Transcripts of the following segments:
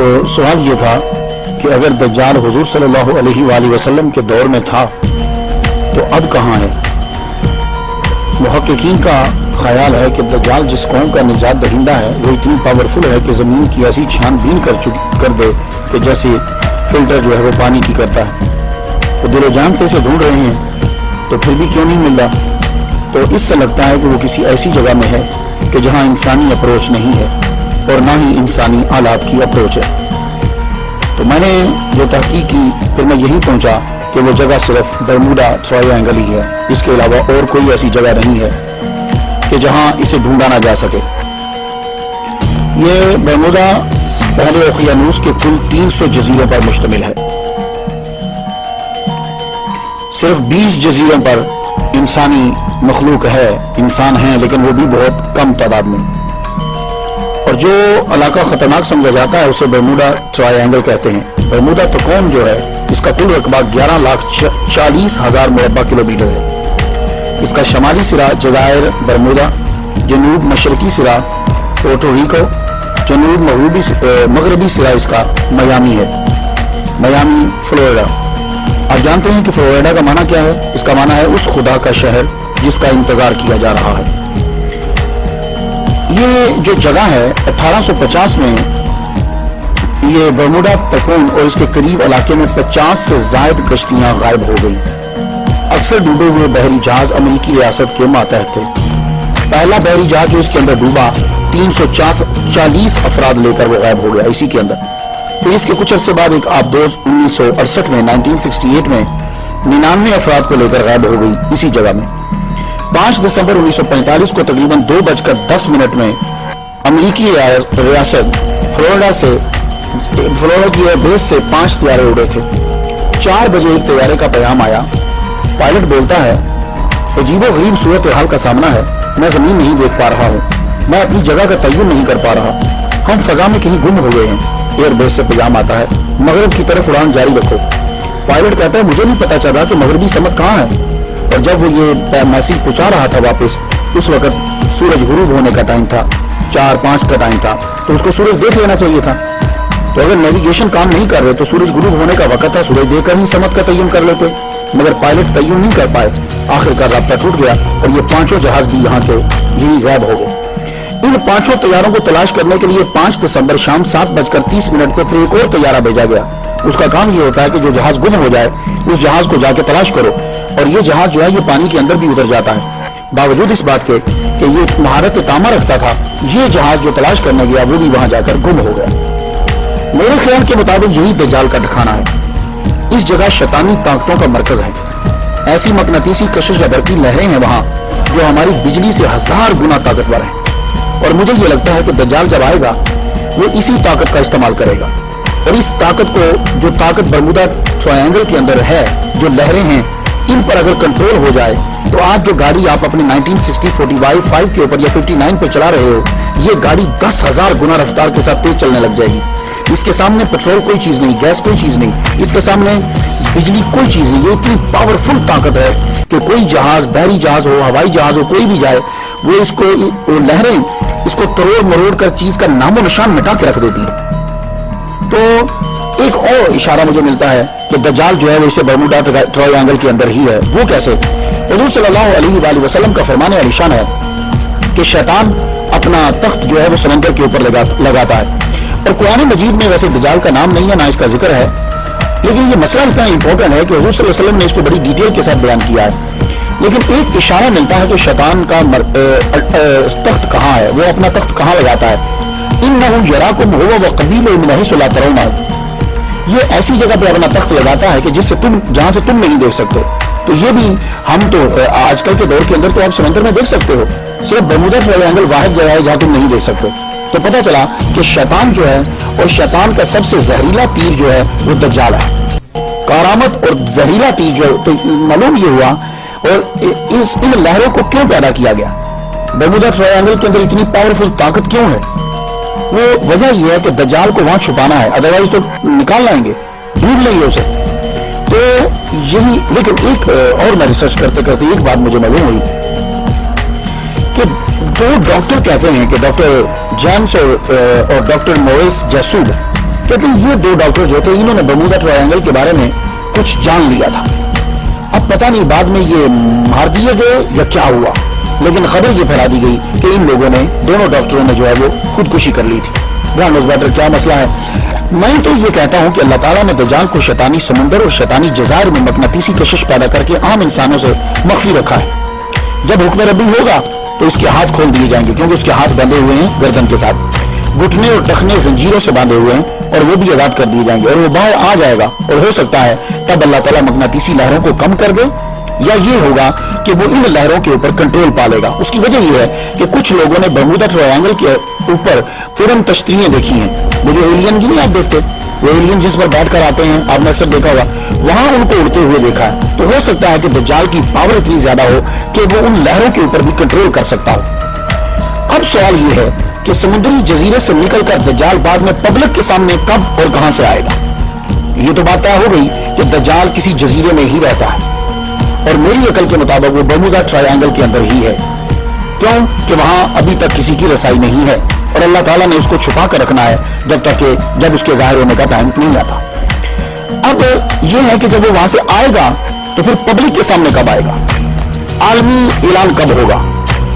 تو سوال یہ تھا کہ اگر دجال حضور صلی اللہ علیہ وآلہ وسلم کے دور میں تھا تو اب کہاں ہے؟ محققین کا خیال ہے کہ دجال جس قوم کا نجات دہندہ ہے وہ اتنی پاورفل ہے کہ زمین کی ایسی چھان بین کر دے کہ جیسے فلٹر جو ہے وہ پانی کی کرتا ہے۔ وہ دل و جان سے اسے ڈھونڈ رہے ہیں تو پھر بھی کیوں نہیں مل رہا؟ تو اس سے لگتا ہے کہ وہ کسی ایسی جگہ میں ہے کہ جہاں انسانی اپروچ نہیں ہے اور نہ ہی انسانی آلات کی اپروچ ہے۔ تو میں نے جو تحقیق کی پھر میں یہی پہنچا کہ وہ جگہ صرف برموڈا ٹرائنگل ہی ہے، اس کے علاوہ اور کوئی ایسی جگہ نہیں ہے کہ جہاں اسے ڈھونڈا نہ جا سکے۔ یہ برموڈا پہلے اوقیانوس کے کل 300 جزیروں پر مشتمل ہے۔ صرف 20 جزیروں پر انسانی مخلوق ہے، انسان ہیں، لیکن وہ بھی بہت کم تعداد میں۔ اور جو علاقہ خطرناک سمجھا جاتا ہے اسے برموڈا ٹرائنگل کہتے ہیں۔ برموڈا تکون جو ہے اس کا کل رقبہ 11,40,000 مربع کلومیٹر ہے۔ اس کا شمالی سرا جزائر برمودا، جنوب مشرقی سرا پورٹو ریکو، جنوب مغربی سرا اس کا میامی ہے، میامی فلوریڈا۔ آپ جانتے ہیں کہ فلوریڈا کا معنی کیا ہے؟ اس کا معنی ہے اس خدا کا شہر جس کا انتظار کیا جا رہا ہے۔ یہ جو جگہ ہے 1850 میں یہ برموڈا تکون اور اس کے قریب علاقے میں 50 سے زائد کشتیاں غائب ہو گئی۔ اکثر ڈوبے ہوئے بحری جہاز امریکی ریاست کے ماتحت تھے۔ پہلا بحری جہاز جو اس کے اندر ڈوبا 340 افراد لے کر وہ غائب ہو گیا اسی کے اندر۔ پھر اس کے کچھ عرصے بعد ایک آبدوز 1968 میں 1968 میں 99 افراد کو لے کر غائب ہو گئی اسی جگہ میں۔ 5 دسمبر 1945 کو تقریباً 2:10 میں امریکی ریاست فلوریڈا کی ایئر بیس سے 5 طیارے اڑے تھے۔ 4 بجے ایک طیارے کا پیغام آیا۔ پائلٹ بولتا ہے، عجیب و غریب صورتحال کا سامنا ہے، میں زمین نہیں دیکھ پا رہا ہوں، میں اپنی جگہ کا تعین نہیں کر پا رہا، ہم فضا میں کہیں گم ہو گئے ہیں۔ ایئر بیس سے پیغام آتا ہے، مغرب کی طرف اڑان جاری رکھو۔ پائلٹ کہتا ہے، مجھے نہیں پتا چلا کہ مغربی سمت کہاں ہے۔ اور جب وہ یہ میسیج پہنچا رہا تھا واپس، اس وقت سورج غروب ہونے کا ٹائم تھا، 4-5 کا ٹائم تھا، تو اس کو سورج دیکھ لینا چاہیے تھا۔ تو اگر نیویگیشن کام نہیں کر رہے تو سورج غروب ہونے کا وقت تھا، سورج دیکھ کر ہی سمت کا تعین کر لیتے، مگر پائلٹ تعین نہیں کر پائے۔ آخر کا رابطہ ٹوٹ گیا اور یہ 5 جہاز بھی یہاں کے یہی غائب ہو گئے۔ ان 5 طیاروں کو تلاش کرنے کے لیے 5 دسمبر شام 7:30 پہ پھر ایک اور طیارہ بھیجا گیا۔ اس کا کام یہ ہوتا ہے کہ جو جہاز گم ہو جائے اس جہاز کو جا کے تلاش کرو، اور یہ جہاز جو ہے یہ پانی کے اندر بھی اتر جاتا ہے۔ باوجود اس بات کے کہ یہ مہارت تامہ رکھتا تھا، یہ جہاز جو تلاش کرنے گیا وہ بھی وہاں جا کر گم ہو گیا۔ میرے خیال کے مطابق یہی دجال کا ٹھکانہ ہے۔ اس جگہ شیطانی طاقتوں کا مرکز ہے۔ ایسی مقناطیسی کشش یا برقی لہریں ہیں وہاں جو ہماری بجلی سے 1000 گنا طاقتور ہیں، اور مجھے یہ لگتا ہے کہ دجال جب آئے گا وہ اسی طاقت کا استعمال کرے گا، اور اس طاقت کو جو طاقت برمودا ٹرائنگل کے اندر ہے، جو لہریں ہیں، ان پر اگر کنٹرول ہو جائے تو آج جو گاڑی آپ اپنے 1960 45 کے اوپر یا 59 پہ چلا رہے ہو، یہ گاڑی 10,000 گنا رفتار کے ساتھ تیز چلنے لگ جائے گی۔ اس کے سامنے پیٹرول کوئی چیز نہیں، گیس کوئی چیز نہیں، اس کے سامنے بجلی کوئی چیز نہیں۔ یہ اتنی پاورفل طاقت ہے کہ کوئی جہاز، بحری جہاز ہو، ہوائی جہاز ہو، کوئی بھی جائے، وہ اس کو لہریں اس کو تروڑ مروڑ کر چیز کا نام و نشان مٹا کے رکھ دیتی ہے۔ تو ایک اور اشارہ مجھے ملتا ہے کہ دجال جو ہے وہ اسے برموڈا ٹرائنگل کے اندر ہی ہے۔ وہ کیسے؟ حضور صلی اللہ علیہ وآلہ وسلم کا فرمان عالیشان ہے کہ شیطان اپنا تخت جو ہے وہ سمندر کے اوپر لگاتا ہے، اور قرآن مجید میں ویسے دجال کا نام نہیں ہے، نہ اس کا ذکر ہے، لیکن یہ مسئلہ اتنا امپورٹنٹ ہے کہ حضور صلی اللہ علیہ وسلم نے اس کو بڑی ڈیٹیل کے ساتھ بیان کیا ہے۔ لیکن ایک اشارہ ملتا ہے کہ شیطان کا تخت کہاں ہے، وہ اپنا تخت کہاں لگاتا ہے۔ اِنَّهُ يَرَاكُمْ هُوَ وَقَبِيلُهُ مِنْ حَيْثُ لَا تَرَوْنَهُ، یہ ایسی جگہ پہ اپنا تخت لگاتا ہے کہ جہاں سے تم نہیں دیکھ سکتے۔ تو یہ بھی ہم تو آج کل کے دور کے اندر تو آپ سمندر میں دیکھ سکتے ہو، صرف برمودا ٹرائنگل واحد جگہ ہے جہاں تم نہیں دیکھ سکتے۔ تو پتہ چلا کہ شیطان جو ہے، اور شیطان کا سب سے زہریلا تیر جو ہے وہ دجال ہے۔ کارآمد اور زہریلا تیر جو تو معلوم یہ ہوا، اور ان لہروں کو کیوں پیدا کیا گیا، برمودا ٹرائنگل کے اندر اتنی پاورفل طاقت کیوں ہے؟ وہ وجہ یہ ہے کہ دجال کو وہاں چھپانا ہے، ادروائز تو نکال لائیں گے، ڈھونڈ لیں گے اسے۔ تو یہی، لیکن ایک اور میں ریسرچ کرتے کرتے ایک بات مجھے معلوم ہوئی کہ 2 ڈاکٹر کہتے ہیں کہ ڈاکٹر جیمس اور ڈاکٹر موریس جیسوڈ लेकिन ये दो डॉक्टर जो थे इन्होंने बर्मुदा ट्रायंगल के बारे में कुछ जान लिया था। अब पता नहीं बाद में ये मार दिए गए या क्या हुआ, लेकिन खबर ये फैला दी गई कि इन लोगों ने, दोनों डॉक्टरों ने जो है वो खुदकुशी कर ली थी। ब्रांड नोज बेटर क्या मसला है। मैं तो ये कहता हूं कि अल्लाह ताला ने दज्जाल को शैतानी समुंदर और शैतानी जज़ायर में मकनातीसी कशिश पैदा करके आम इंसानों से मख्फी रखा है। जब हुक्म रब्बी होगा तो इसके हाथ खोल दिए जाएंगे, क्योंकि उसके हाथ बंधे हुए हैं गर्दन के साथ, घुटने और टखने जंजीरों से बांधे हुए हैं, और वो भी आजाद कर दिए जाएंगे और वो बाहर आ जाएगा। और हो सकता है तब अल्लाह ताला मकनातीसी लहरों को कम कर दे, या ये होगा कि वो इन लहरों के ऊपर कंट्रोल पा लेगा। उसकी वजह यह है कि कुछ लोगों ने बर्मुदा ट्रायंगल के ऊपर उड़न तश्तरियां देखी हैं। वो जो एलियन की नहीं आप देखते, वो एलियन जिस पर बैठ कर आते हैं, आपने अक्सर देखा होगा, वहां उनको उड़ते हुए देखा है। तो हो सकता है कि दज्जाल की पावर इतनी ज्यादा हो कि वो उन लहरों के ऊपर भी कंट्रोल कर सकता हो। अब सवाल ये है कि समुद्री जजीरे से निकलकर दज्जाल बाद में पब्लिक के सामने कब और कहां से आएगा। ये तो बात तय हो गई कि दज्जाल किसी जजीरे में ही रहता है, और मेरी अकल के मुताबिक वो बर्मुदा ट्रायंगल के अंदर ही है। क्यों कि वहां अभी तक किसी की रसाई नहीं है, और अल्लाह ताला ने उसको छुपा कर रखना है जब उसके जाहिर होने का टाइम नहीं आता। अब यह है कि जब वो वहां से आएगा तो फिर पब्लिक के सामने कब आएगा, आलमी ऐलान कब होगा,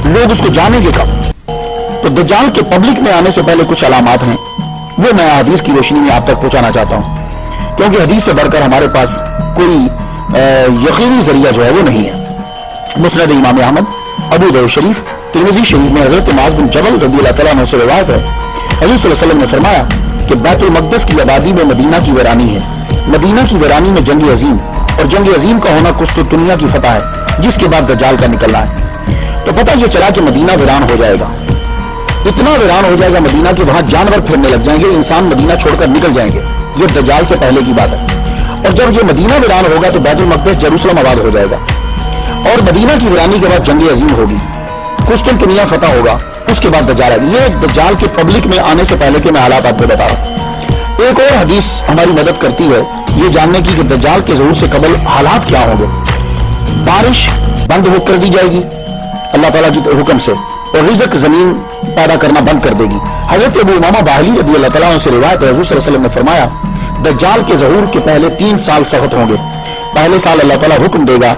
लोग उसको जानेंगे कब। तो दज्जाल के पब्लिक में आने से पहले कुछ अलामात हैं, वो मैं हदीस की रोशनी में आप तक पहुंचाना चाहता हूं, क्योंकि हदीस से बढ़कर हमारे पास कोई यकीनी जरिया जो है वो नहीं है। मुस्नद इमाम अहमद, अबू दाऊद शरीफ, तिरमिज़ी शरीफ में हजरत मुआज़ बिन जबल रज़ियल्लाहु तआला अन्हु से रिवायत है, हज़रत सल्लल्लाहु अलैहि वसल्लम ने फरमाया कि बैतुल मक़दस की आबादी में मदीना की वीरानी है, मदीना की वीरानी में जंग अजीम, और जंग अजीम का होना कुस्तुनतुनिया की फतह है, जिसके बाद दज्जाल का निकलना है। तो पता ये चला कि मदीना वीरान हो जाएगा, इतना वीरान हो जाएगा मदीना कि वहां जानवर फिरने लग जाएंगे, इंसान मदीना छोड़कर निकल जाएंगे। ये दज्जाल से पहले की बात है। और जब ये मदीना वीरान होगा तो बैतुल मक़दस जेरूसलम आबाद हो जाएगा, और मदीना की वीरानी के बाद जंग अजीम होगी, कुस्तुनतुनिया फतह होगा, उसके बाद दज्जाल आएगा। ये दज्जाल के पब्लिक में आने से पहले के मैं हालात आपको बता रहा हूं। एक और हदीस हमारी मदद करती है ये जानने की कि दज्जाल के ज़हूर से कबल हालात क्या होंगे। बारिश बंद हो कर दी जाएगी अल्लाह ताला के हुक्म से, और रिज़्क जमीन पैदा करना बंद कर देगी। हजरत अबू उमामा बाहिली रज़ियल्लाहु तआला अन्हु से रिवायत है, हुज़ूर सल्लल्लाहु अलैहि वसल्लम ने फरमाया दज्जाल के ज़हूर के पहले 3 साल सख्त होंगे। पहले साल अल्लाह ताला हुक्म देगा,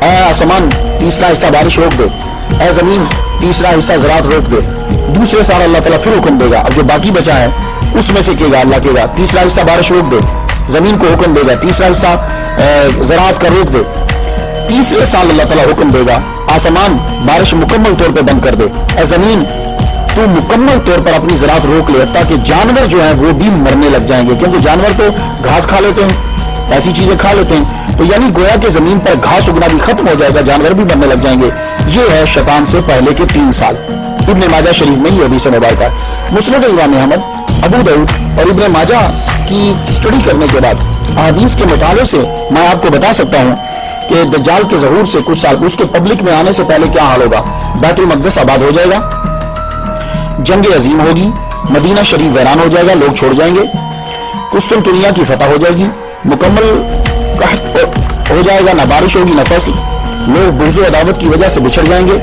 ऐ आसमान तीसरा हिस्सा बारिश रोक दे, ऐ जमीन तीसरा हिस्सा ज़राअत रोक दे। दूसरे साल अल्लाह ताला फिर हुक्म देगा, अब जो बाकी बचा है उसमें से कहेगा अल्लाह कहेगा तीसरा हिस्सा बारिश रोक दे, जमीन को हुक्म देगा तीसरा हिस्सा ज़राअत का रोक दे। तीसरे साल अल्लाह ताला हुक्म देगा, आसमान बारिश मुकम्मल तौर पर बंद कर दे, ऐ जमीन तो मुकम्मल तौर पर अपनी ज़राअत रोक ले, ताकि जानवर जो है वो भी मरने लग जाएंगे, क्योंकि जानवर तो घास खा लेते हैं, ऐसी चीजें खा लेते हैं। तो यानी गोया कि जमीन पर घास उगना भी खत्म हो जाएगा, जानवर भी मरने लग जाएंगे। ये है शैतान से पहले के 3 साल। इब्न माजा शरीफ में ये हदीस मुबारक है। मुस्नद इमाम अहमद, अबू दाऊद और इब्न माजा की स्टडी करने के बाद हदीस के मुताले से मैं आपको बता सकता हूँ कि दज्जाल के ज़हूर से कुछ साल उसके पब्लिक में आने से पहले क्या हाल होगा। बैतुल मक़दस आबाद हो जाएगा, जंग अजीम होगी, मदीना शरीफ वीरान हो जाएगा, लोग छोड़ जाएंगे, कुस्तुनतुनिया की फतह हो जाएगी, मुकम्मल कहत हो जाएगा, ना बारिश होगी ना फसल, लोग बुग़्ज़ अदावत की वजह से बिछड़ जाएंगे,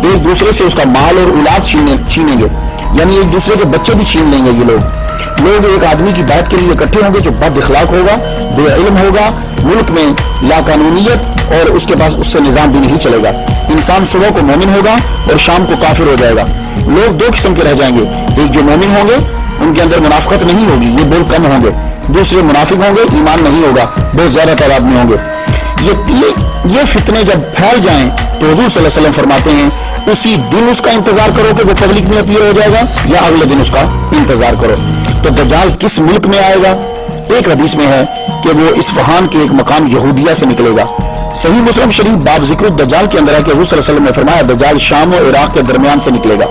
एक दूसरे से उसका माल और औलाद छीनेंगे, यानी एक दूसरे के बच्चे भी छीन लेंगे। ये लोग एक आदमी की बात के लिए इकट्ठे होंगे जो बद इखलाक होगा, बेइल्म होगा, मुल्क में लाकानूनियत, और उसके पास उससे निजाम भी नहीं चलेगा। इंसान सुबह को मोमिन होगा और शाम को काफिर हो जाएगा। लोग 2 किस्म के रह जाएंगे, एक जो मोमिन होंगे उनके अंदर मुनाफिकत नहीं होगी, ये बोल कम होंगे, दूसरे मुनाफिक होंगे, ईमान नहीं होगा, बहुत ज्यादा तादाद में होंगे। ये फितने जब फैल जाएं तो हुजूर सल्लल्लाहु अलैहि वसल्लम फरमाते हैं उसी दिन उसका इंतजार करो कि वो पब्लिक में अपीयर हो जाएगा, या अगले दिन उसका इंतजार करो। तो दज्जाल किस मुल्क में आएगा? एक हदीस में है कि वो इस्फहान के एक मकाम यहूदिया से निकलेगा। सही मुस्लिम शरीफ बाब जिक्र दज्जाल के अंदर है कि हुजूर सल्लल्लाहु अलैहि वसल्लम ने फरमाया दज्जाल शाम और इराक के दरमियान से निकलेगा।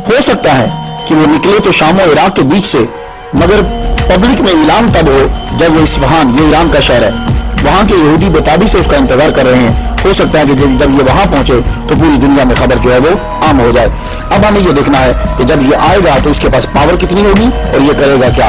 हो सकता है कि वो निकले तो शाम और इराक के बीच से, मगर पब्लिक में ऐलान तब हो जब वो इस्फहान, ये ईरान का शहर है, वहां के यहूदी बेताबी से उसका इंतजार कर रहे हैं। हो सकता है कि जब ये वहां पहुंचे तो पूरी दुनिया में खबर जो है वो आम हो जाए। अब हमें ये देखना है कि जब ये आएगा तो इसके पास पावर कितनी होगी और ये करेगा क्या।